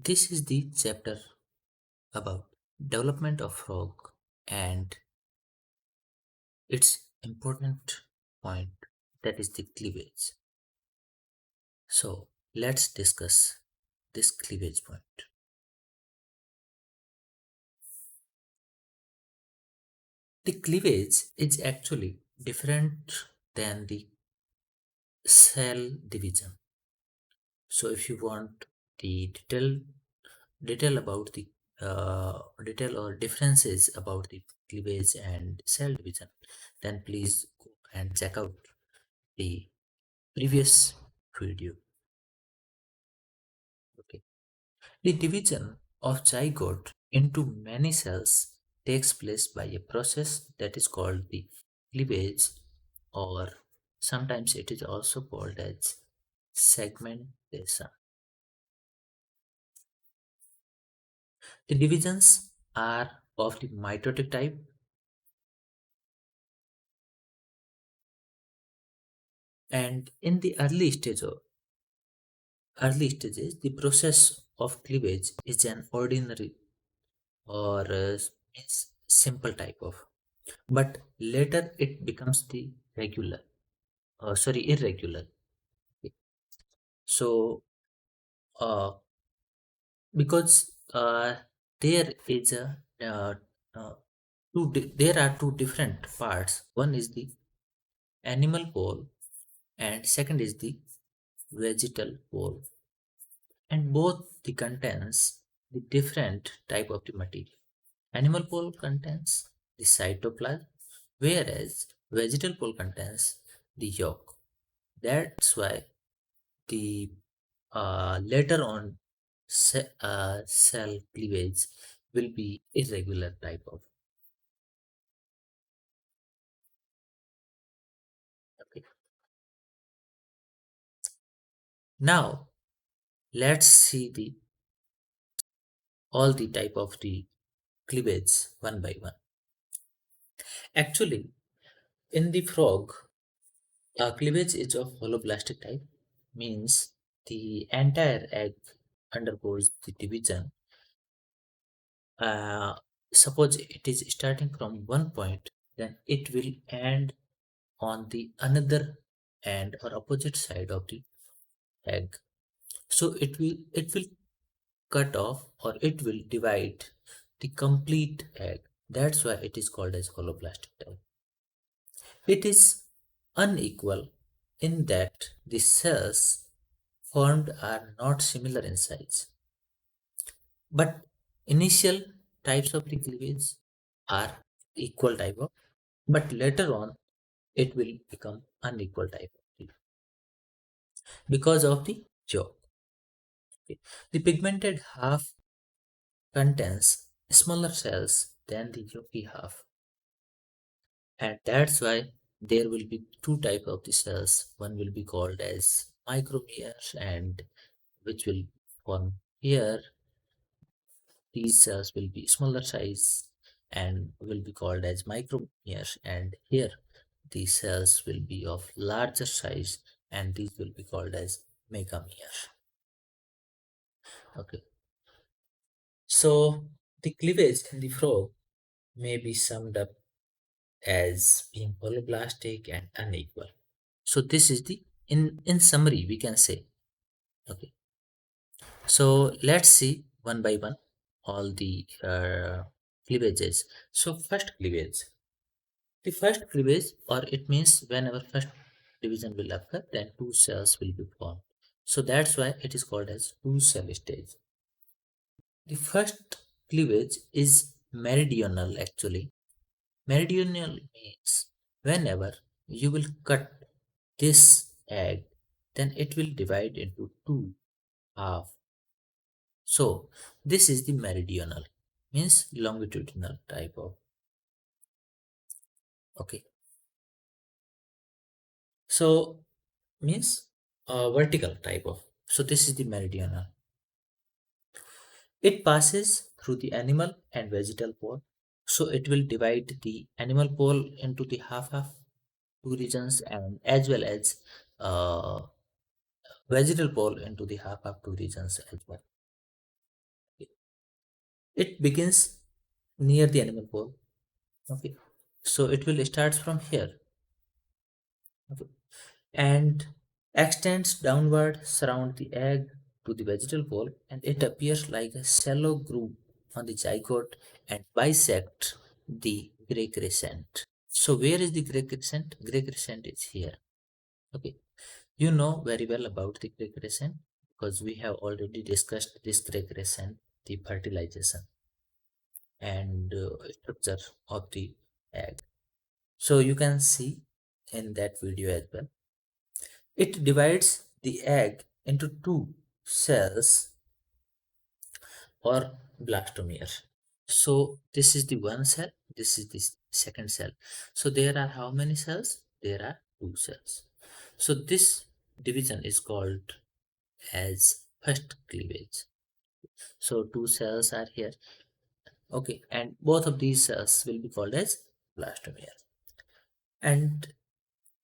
This is the chapter about development of frog and its important point, that is the cleavage. So let's discuss this cleavage point. The cleavage is actually different than the cell division. So if you want the detail about the detail or differences about the cleavage and cell division, then please go and check out the previous video. Okay. The division of zygote into many cells takes place by a process that is called the cleavage, or sometimes it is also called as segmentation. The divisions are of the mitotic type, and in the early stages, the process of cleavage is an ordinary or means simple type of, but later it becomes the regular, sorry, irregular. Okay. So because there is a there are two different parts. One is the animal pole and second is the vegetal pole, and both the contains the different type of the material. Animal pole contains the cytoplasm, whereas vegetal pole contains the yolk. That's why the later on cell cleavage will be irregular type of. Okay. Now let's see the all the type of the cleavage one by one. Actually, in the frog, cleavage is of holoblastic type, means the entire egg undergoes the division. uh, Suppose it is starting from one point, then it will end on the another end or opposite side of the egg. So it will cut off or it will divide the complete egg. That's why it is called as holoplastic type. It is unequal in that the cells formed are not similar in size, but initial types of the cleavage are equal type of, but later on it will become unequal type of because of the jaw. Okay. The pigmented half contains smaller cells than the yolky half, and that's why there will be two type of the cells. One will be called as micromeres, and which will form here. These cells will be smaller size and will be called as micromeres, and here these cells will be of larger size and these will be called as megameres. Okay. So the cleavage in the frog may be summed up as being holoblastic and unequal. So this is the in summary we can say. Okay. So let's see one by one all the cleavages. So first cleavage. The first cleavage, or it means whenever first division will occur, then two cells will be formed. So that's why it is called as two cell stage. The first cleavage is meridional actually. Meridional means whenever you will cut this egg, then it will divide into two half. So this is the meridional, means longitudinal type of. Okay. So means vertical type of. So this is the meridional. It passes through the animal and vegetal pole. So it will divide the animal pole into the half two regions, and as well as uh, vegetal pole into the half two regions as well. it begins near the animal pole. Okay, so it will start from here. Okay, and extends downward, surround the egg to the vegetal pole, and it appears like a shallow groove on the zygote and bisects the gray crescent. So where is the gray crescent? Gray crescent is here. Okay, you know very well about the gray crescent because we have already discussed this gray crescent, the fertilization and structure of the egg. So you can see in that video as well. It divides the egg into two cells or blastomere. So this is the one cell, this is the second cell. So there are how many cells? There are two cells. So this division is called as first cleavage. So two cells are here. Okay, and both of these cells will be called as blastomere. And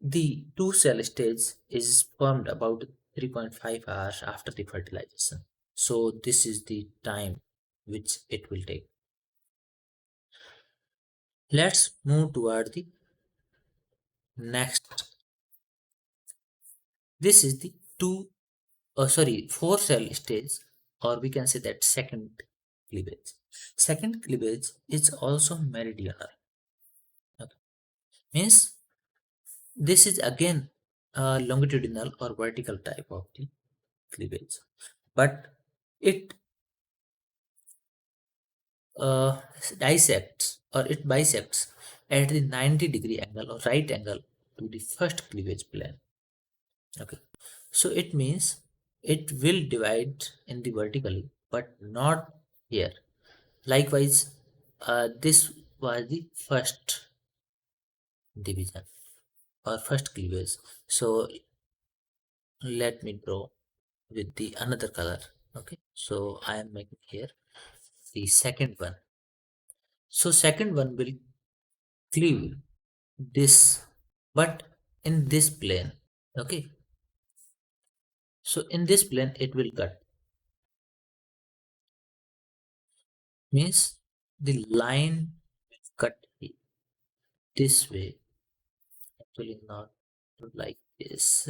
the two cell stage is formed about 3.5 hours after the fertilization. So this is the time which it will take. Let's move toward the next. This is the four cell stage, or we can say that second cleavage. Second cleavage is also meridional. Okay. Means this is again a longitudinal or vertical type of the cleavage, but it uh, dissects or it bisects at the 90-degree angle or right angle to the first cleavage plane. Okay, so it means it will divide in the vertically, but not here. Likewise, this was the first division or first cleavage. So let me draw with the another color. Okay, so I am making here the second one. So second one will cleave this, but in this plane. Okay, so in this plane it will cut, means the line will cut this way, actually not like this.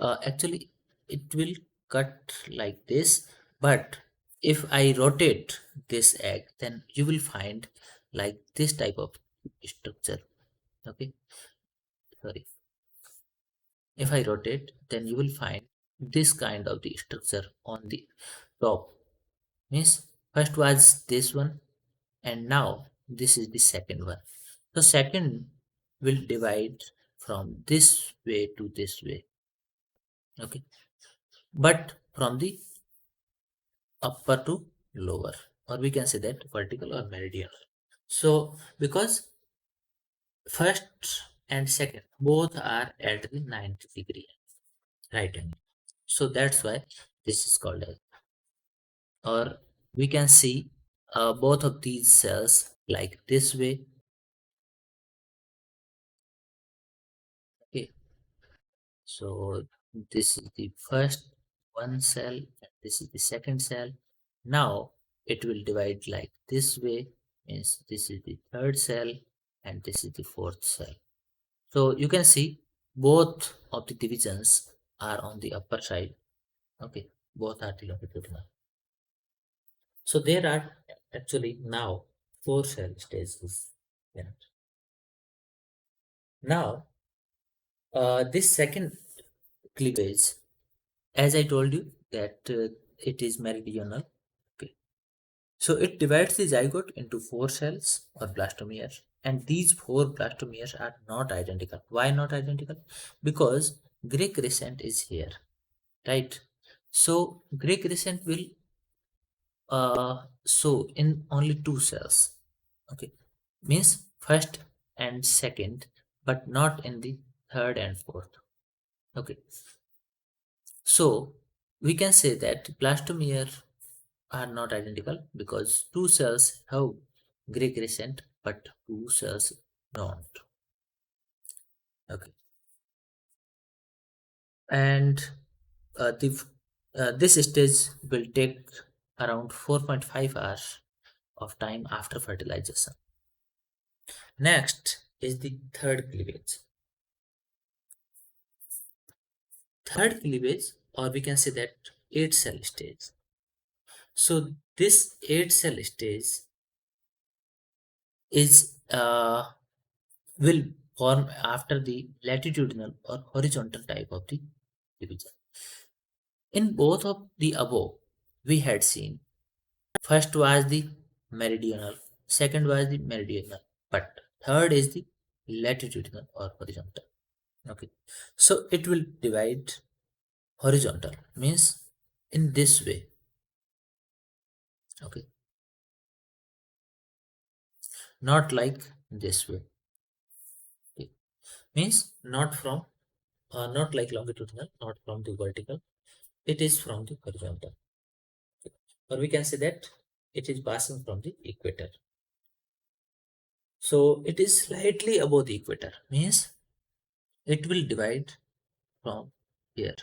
Actually it will cut like this, but if I rotate this egg, then you will find like this type of structure. Okay, sorry, if I rotate, then you will find this kind of the structure on the top. Means first was this one, and now this is the second one. So second will divide from this way to this way. Okay, but from the upper to lower, or we can say that vertical or meridional. So because first and second both are at the 90-degree right angle, so that's why this is called as, or we can see both of these cells like this way. Okay, so this is the first one cell and this is the second cell. Now it will divide like this way, means this is the third cell and this is the fourth cell. So you can see both of the divisions are on the upper side. Okay, both are the longitudinal. So there are actually now four cell stages. Yeah. Now this second cleavage, as I told you that it is meridional. Okay. So it divides the zygote into four cells or blastomeres, and these four blastomeres are not identical. Why not identical? Because gray crescent is here, right? So gray crescent will show in only two cells. Okay, means first and second, but not in the third and fourth. Okay, so we can say that blastomere are not identical because two cells have gray crescent but two cells don't. Okay, and the this stage will take around 4.5 hours of time after fertilization. Next is the third cleavage. Third cleavage, or we can say that 8 cell stage. So this 8 cell stage is will form after the latitudinal or horizontal type of the division. In both of the above, we had seen first was the meridional, second was the meridional, but third is the latitudinal or horizontal. Okay, so it will divide horizontal means in this way. Okay, not like this way. Okay. Means not from not like longitudinal, not from the vertical. It is from the horizontal. Okay. Or we can say that it is passing from the equator. So it is slightly above the equator. Means it will divide from here.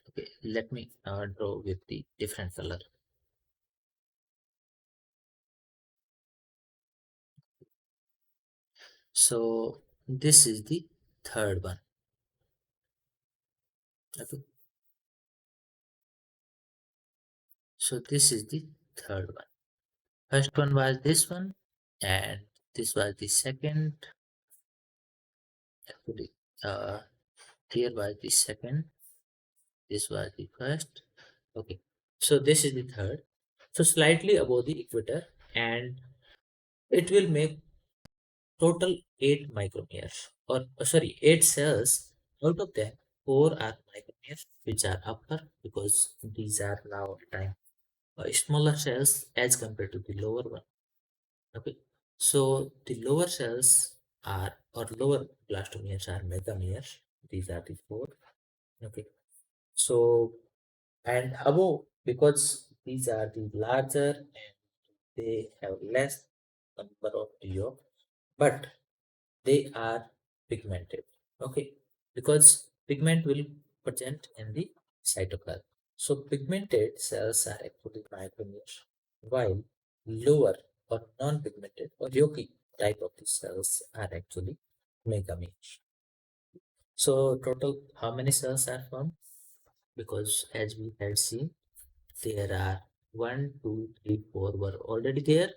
Okay. Let me draw with the different color. So this is the third one. Okay. So this is the third one. First one was this one, and this was the second. Actually, here was the second. This was the first. Okay, so this is the third. So slightly above the equator, and it will make total 8 micrometers, or sorry, 8 cells. Out of them, four are micrometers, which are upper because these are now time smaller cells as compared to the lower one. Okay, so the lower cells are or lower blastomeres are megameres. These are the four. Okay, so and above because these are the larger and they have less number of diop, but they are pigmented. Okay, because pigment will present in the cytoplasm. So pigmented cells are actually micromeres, while lower or non-pigmented or yolky type of the cells are actually megameres. So total how many cells are formed? Because as we had seen, there are one, two, three, four were already there,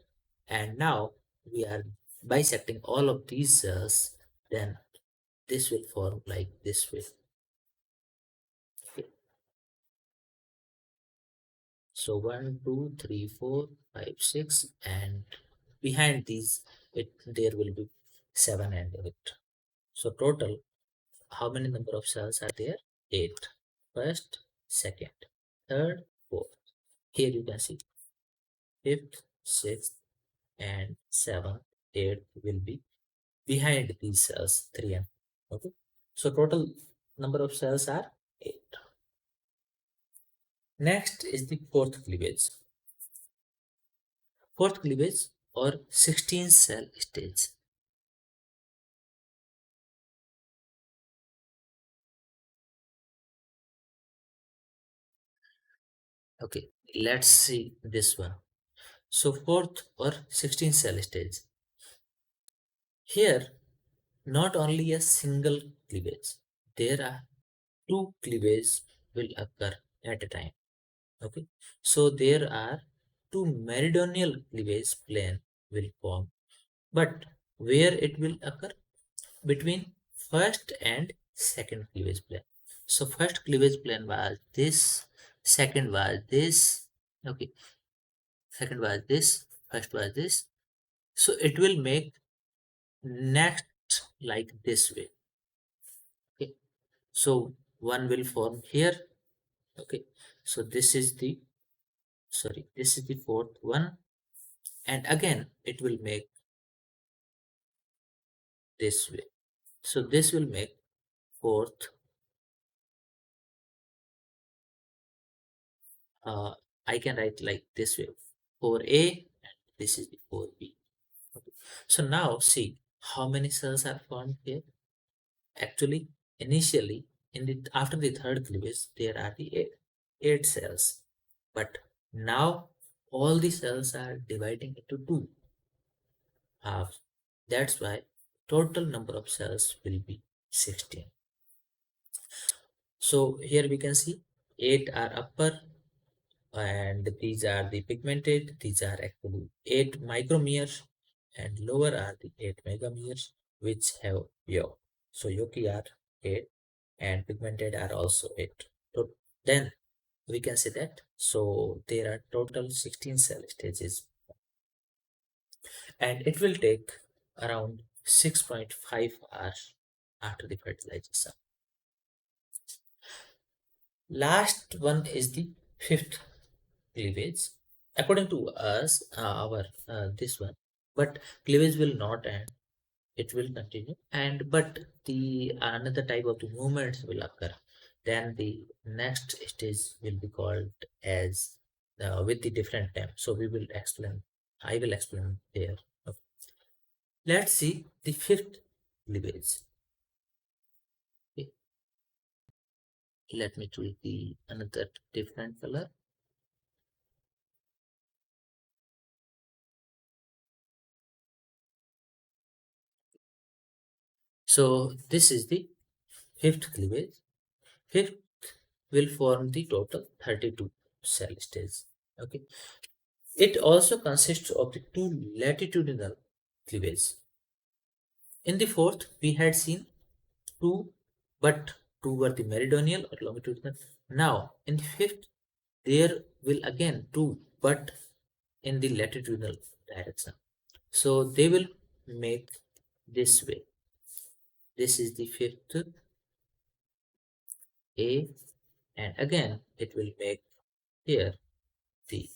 and now we are bisecting all of these cells. Then this will form like this way. Okay. So one, two, three, four, five, six, and behind these, it there will be seven and eight. So total, how many number of cells are there? Eight. First, second, third, fourth. Here you can see fifth, sixth, and seventh, eighth will be behind these cells, three and okay. So total number of cells are eight. Next is the fourth cleavage. Fourth cleavage or 16 cell stage. Okay, let's see this one. So fourth or 16 cell stage. Here, not only a single cleavage, there are two cleavages will occur at a time. Okay, so there are two meridional cleavage plane will form, but where it will occur between first and second cleavage plane. So first cleavage plane was this, second was this, okay, second was this, first was this. So it will make next like this way. Okay. So one will form here. Okay. So this is the sorry, this is the fourth one. And again it will make this way. So this will make fourth. Uh, I can write like this way 4A and this is the 4B. Okay. So now see how many cells are formed here. Actually, initially in the after the third cleavage there are the eight cells, but now all the cells are dividing into two halves. That's why total number of cells will be 16. So here we can see 8 are upper, and these are the pigmented. These are actually 8 micromeres, and lower are the 8 megameres, which have yolk. So yolki are 8 and pigmented are also 8. So then we can say that so there are total 16 cell stages, and it will take around 6.5 hours after the fertilization. Last one is the fifth cleavage. According to us, our this one, but cleavage will not end. It will continue, and but the another type of the movements will occur. Then the next stage will be called as with the different time. So we will explain. I will explain there. Okay. Let's see the fifth cleavage. Okay. Let me choose the another different color. So this is the fifth cleavage. Fifth will form the total 32 cell stages. Okay. It also consists of the two latitudinal cleavage. In the fourth, we had seen two, but two were the meridional or longitudinal. Now, in the fifth, there will again two, but in the latitudinal direction. So they will make this way. This is the fifth A, and again it will make here the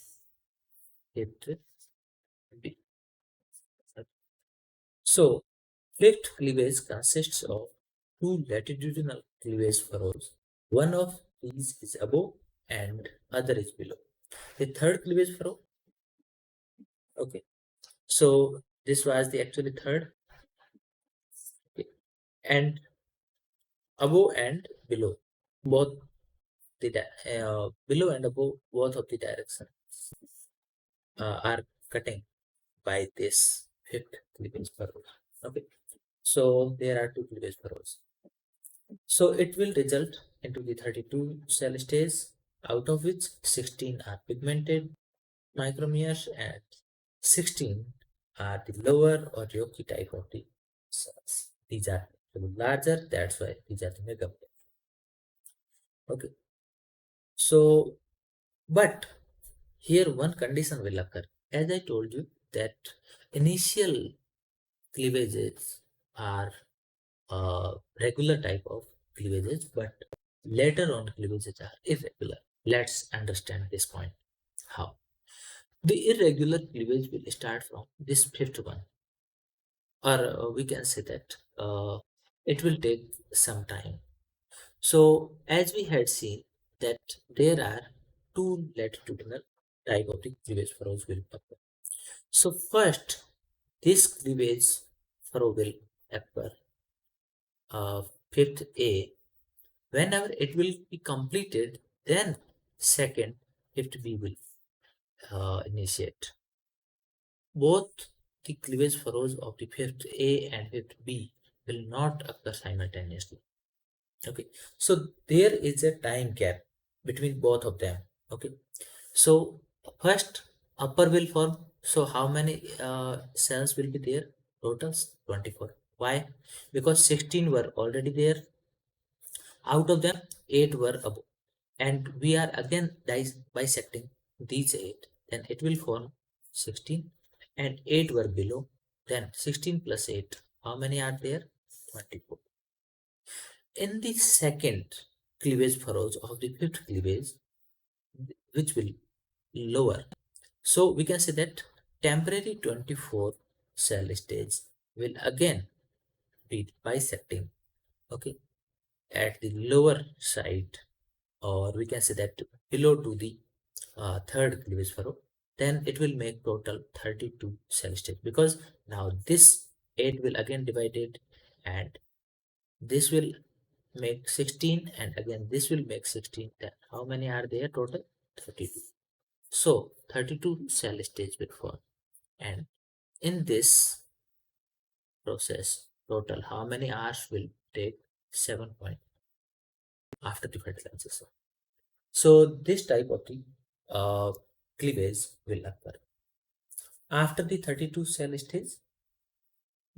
fifth B. So fifth cleavage consists of two latitudinal cleavage furrows. One of these is above and other is below. The third cleavage furrow, okay. So this was the actually third, okay. And above and below, both the below and above both of the direction are cutting by this fifth cleavage furrow. Okay. So there are two cleavage furrows. So it will result into the 32 cell stage, out of which 16 are pigmented micromeres and 16 are the lower or yolky type of the cells. These are larger, that's why these are the megameres. Okay. So, but here one condition will occur. As I told you that initial cleavages are regular type of cleavages, but later on cleavages are irregular. Let's understand this point. How? The irregular cleavage will start from this fifth one, or we can say that it will take some time. So, as we had seen that there are two latitudinal type of the cleavage furrows will occur. So, first, this cleavage furrow will occur fifth A. Whenever it will be completed, then second fifth B will initiate. Both the cleavage furrows of the fifth A and fifth B will not occur simultaneously. Okay, so there is a time gap between both of them. Okay, so first upper will form. So how many cells will be there? Totals 24. Why? Because 16 were already there. Out of them, 8 were above. And we are again bisecting these 8. Then it will form 16. And 8 were below. Then 16 plus 8. How many are there? 24. In the second cleavage furrows of the fifth cleavage, which will lower. So we can say that temporary 24 cell stage will again be bisecting, okay, at the lower side, or we can say that below to the third cleavage furrow. Then it will make total 32 cell stage, because now this 8 will again divide it, and this will make 16, and again this will make 16, 10. How many are there total? 32. So 32 cell stage will form, and in this process total how many hours will take? 7 point after the fertilization. So this type of the cleavage will occur after the 32 cell stage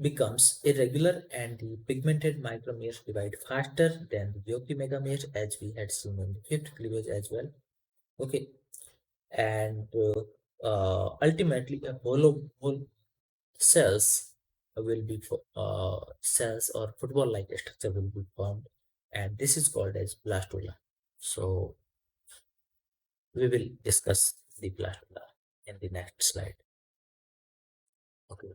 becomes irregular, and the pigmented micromeres divide faster than the Yoki megameres, as we had seen in the fifth cleavage as well. Okay, and ultimately a whole cells will be cells or football-like structure will be formed, and this is called as blastula. So we will discuss the blastula in the next slide. Okay.